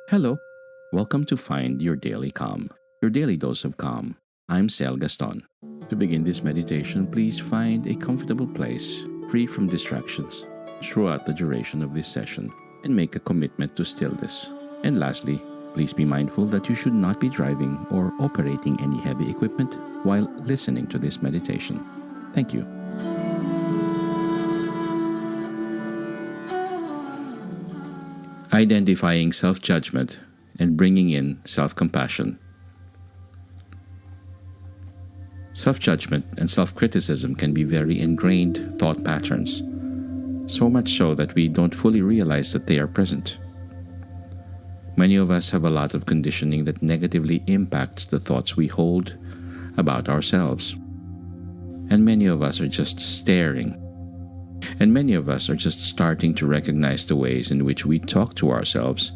Hello, welcome to Find Your Daily Calm, your daily dose of calm. I'm Sel Gaston. To begin this meditation, please find a comfortable place, free from distractions, throughout the duration of this session, and make a commitment to stillness. And lastly, please be mindful that you should not be driving or operating any heavy equipment while listening to this meditation. Thank you. Identifying self-judgment and bringing in self-compassion. Self-judgment and self-criticism can be very ingrained thought patterns, so much so that we don't fully realize that they are present. Many of us have a lot of conditioning that negatively impacts the thoughts we hold about ourselves. And many of us are just staring. And many of us are just starting to recognize the ways in which we talk to ourselves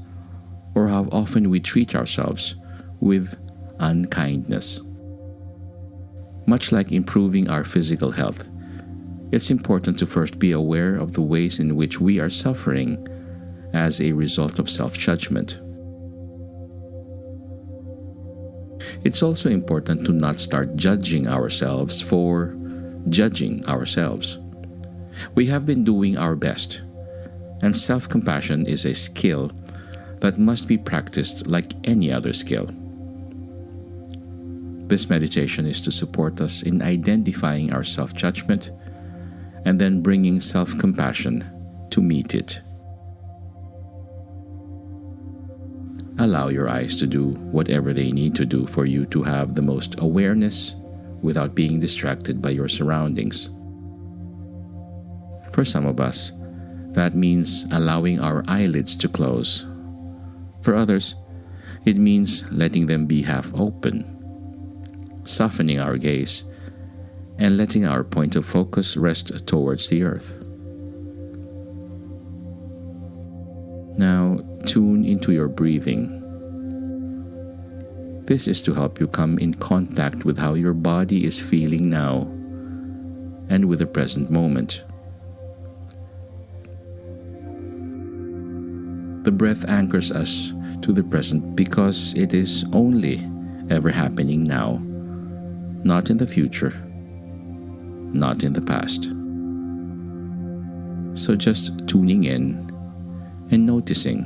or how often we treat ourselves with unkindness. Much like improving our physical health, it's important to first be aware of the ways in which we are suffering as a result of self-judgment. It's also important to not start judging ourselves for judging ourselves. We have been doing our best, and self-compassion is a skill that must be practiced like any other skill. This meditation is to support us in identifying our self-judgment and then bringing self-compassion to meet it. Allow your eyes to do whatever they need to do for you to have the most awareness without being distracted by your surroundings. For some of us, that means allowing our eyelids to close. For others, it means letting them be half open, softening our gaze, and letting our point of focus rest towards the earth. Now, tune into your breathing. This is to help you come in contact with how your body is feeling now and with the present moment. The breath anchors us to the present because it is only ever happening now, not in the future, not in the past. So just tuning in and noticing,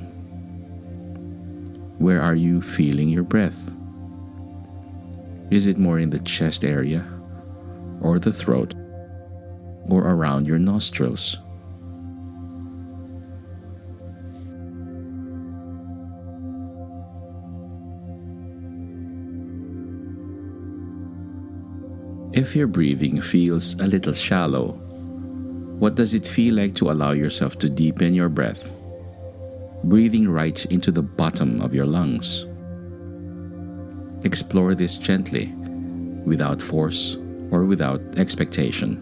where are you feeling your breath? Is it more in the chest area, or the throat, or around your nostrils? If your breathing feels a little shallow, what does it feel like to allow yourself to deepen your breath, breathing right into the bottom of your lungs? Explore this gently, without force or without expectation.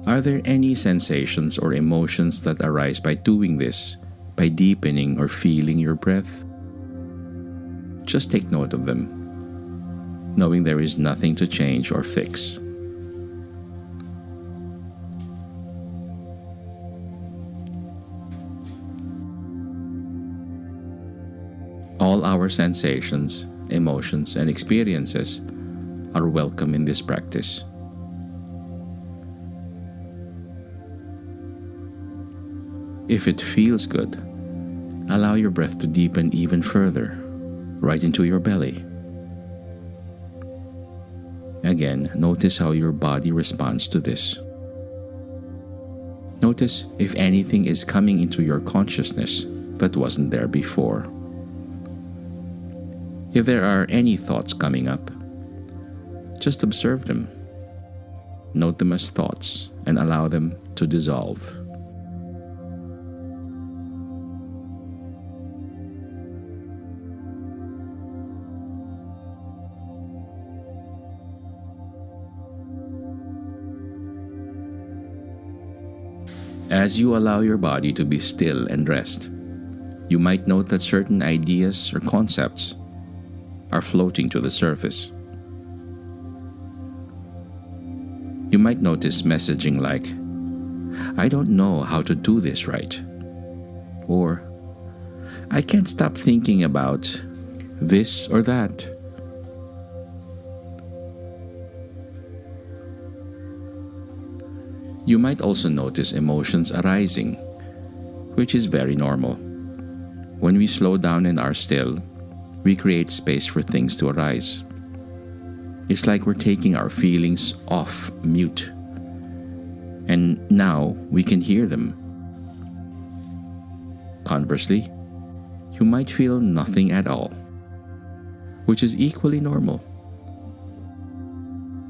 Are there any sensations or emotions that arise by doing this, by deepening or feeling your breath? Just take note of them, knowing there is nothing to change or fix. All our sensations, emotions, and experiences are welcome in this practice. If it feels good, allow your breath to deepen even further, right into your belly. Again, notice how your body responds to this. Notice if anything is coming into your consciousness that wasn't there before. If there are any thoughts coming up, just observe them. Note them as thoughts and allow them to dissolve. As you allow your body to be still and rest, you might note that certain ideas or concepts are floating to the surface. You might notice messaging like, "I don't know how to do this right," Or, I can't stop thinking about this or that. You might also notice emotions arising, which is very normal. When we slow down and are still, we create space for things to arise. It's like we're taking our feelings off mute, and now we can hear them. Conversely, you might feel nothing at all, which is equally normal.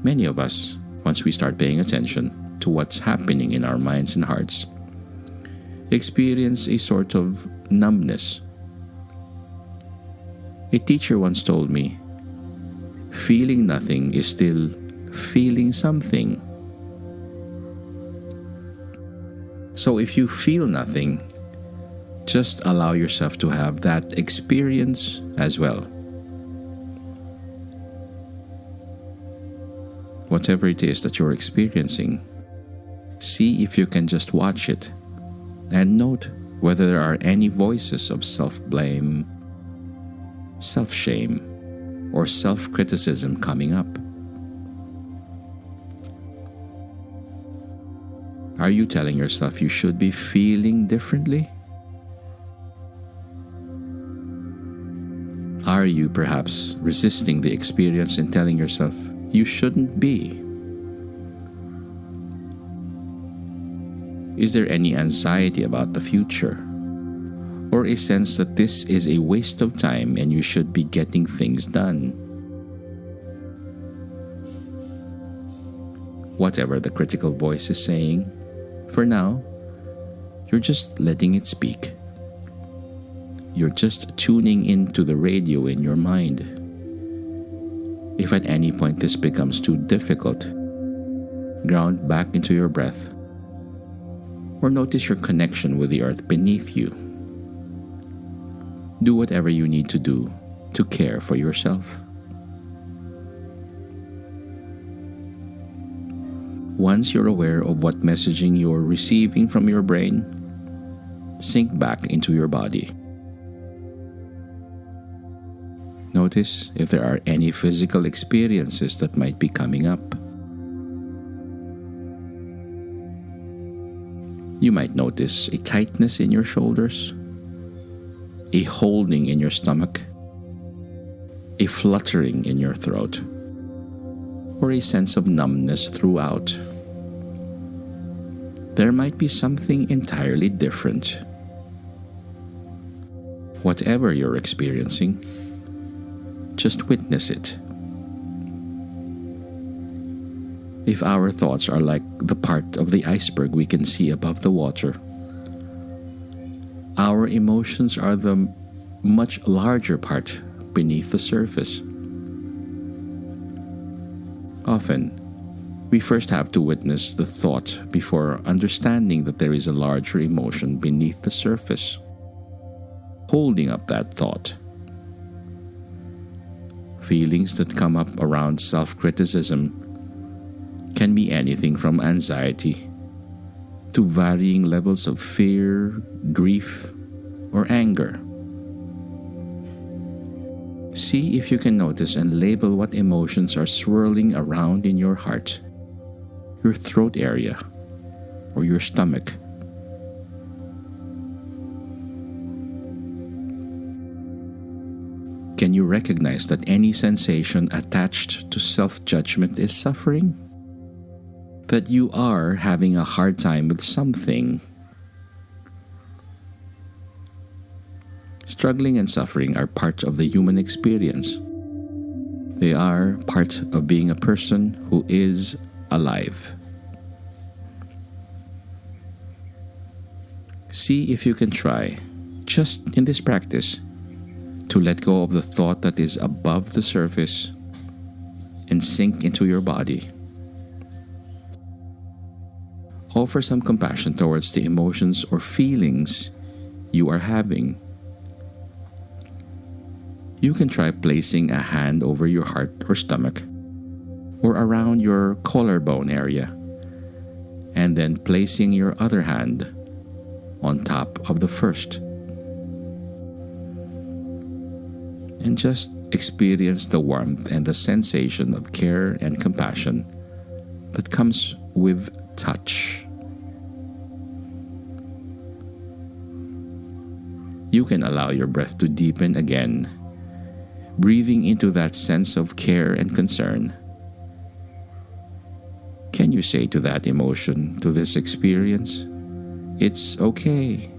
Many of us, once we start paying attention to what's happening in our minds and hearts, experience a sort of numbness. A teacher once told me, feeling nothing is still feeling something. So if you feel nothing, just allow yourself to have that experience as well. Whatever it is that you're experiencing, see if you can just watch it and note whether there are any voices of self-blame, self-shame, or self-criticism coming up. Are you telling yourself you should be feeling differently? Are you perhaps resisting the experience and telling yourself you shouldn't be? Is there any anxiety about the future? Or a sense that this is a waste of time and you should be getting things done? Whatever the critical voice is saying, for now, you're just letting it speak. You're just tuning into the radio in your mind. If at any point this becomes too difficult, ground back into your breath, or notice your connection with the earth beneath you. Do whatever you need to do to care for yourself. Once you're aware of what messaging you're receiving from your brain, sink back into your body. Notice if there are any physical experiences that might be coming up. You might notice a tightness in your shoulders, a holding in your stomach, a fluttering in your throat, or a sense of numbness throughout. There might be something entirely different. Whatever you're experiencing, just witness it. If our thoughts are like the part of the iceberg we can see above the water, our emotions are the much larger part beneath the surface. Often, we first have to witness the thought before understanding that there is a larger emotion beneath the surface, holding up that thought. Feelings that come up around self-criticism can be anything from anxiety to varying levels of fear, grief, or anger. See if you can notice and label what emotions are swirling around in your heart, your throat area, or your stomach. Can you recognize that any sensation attached to self-judgment is suffering? That you are having a hard time with something? Struggling and suffering are part of the human experience. They are part of being a person who is alive. See if you can try, just in this practice, to let go of the thought that is above the surface and sink into your body. Offer some compassion towards the emotions or feelings you are having. You can try placing a hand over your heart or stomach, or around your collarbone area, and then placing your other hand on top of the first. and just experience the warmth and the sensation of care and compassion that comes with touch. You can allow your breath to deepen again, breathing into that sense of care and concern. Can you say to that emotion, to this experience, "It's okay"?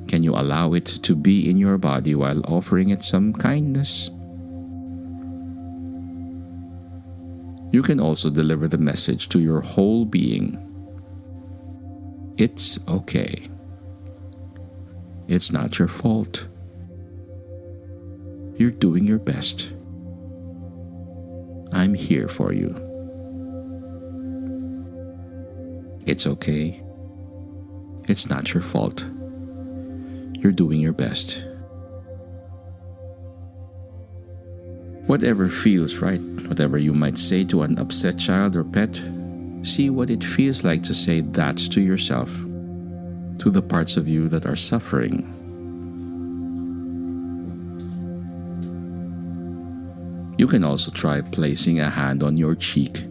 Can you allow it to be in your body while offering it some kindness? You can also deliver the message to your whole being. It's okay. It's not your fault. You're doing your best. I'm here for you. It's okay. It's not your fault. You're doing your best. Whatever feels right, whatever you might say to an upset child or pet, see what it feels like to say that to yourself, to the parts of you that are suffering. You can also try placing a hand on your cheek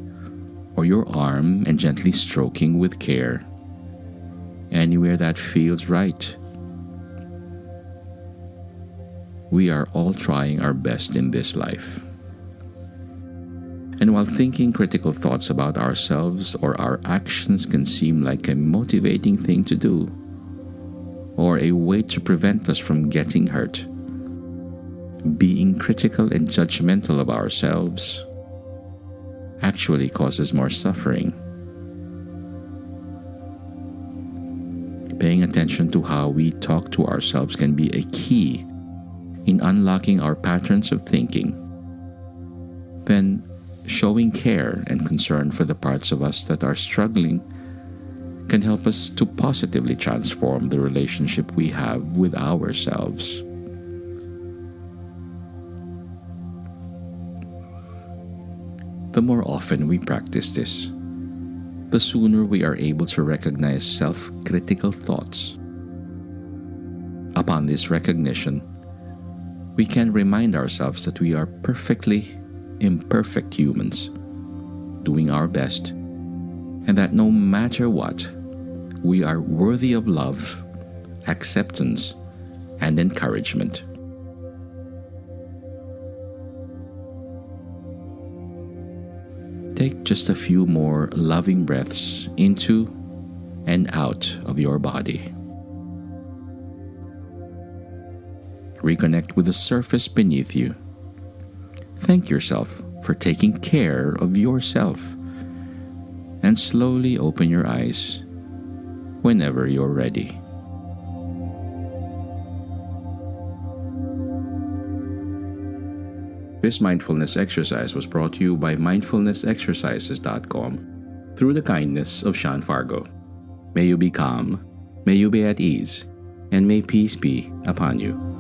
or your arm and gently stroking with care, anywhere that feels right. We are all trying our best in this life. And while thinking critical thoughts about ourselves or our actions can seem like a motivating thing to do, or a way to prevent us from getting hurt, being critical and judgmental of ourselves actually causes more suffering. Paying attention to how we talk to ourselves can be a key in unlocking our patterns of thinking. Then, showing care and concern for the parts of us that are struggling can help us to positively transform the relationship we have with ourselves. The more often we practice this, the sooner we are able to recognize self-critical thoughts. Upon this recognition, we can remind ourselves that we are perfectly imperfect humans, doing our best, and that no matter what, we are worthy of love, acceptance, and encouragement. Take just a few more loving breaths into and out of your body. Reconnect with the surface beneath you. Thank yourself for taking care of yourself, and slowly open your eyes whenever you're ready. This mindfulness exercise was brought to you by mindfulnessexercises.com through the kindness of Sean Fargo. May you be calm, may you be at ease, and may peace be upon you.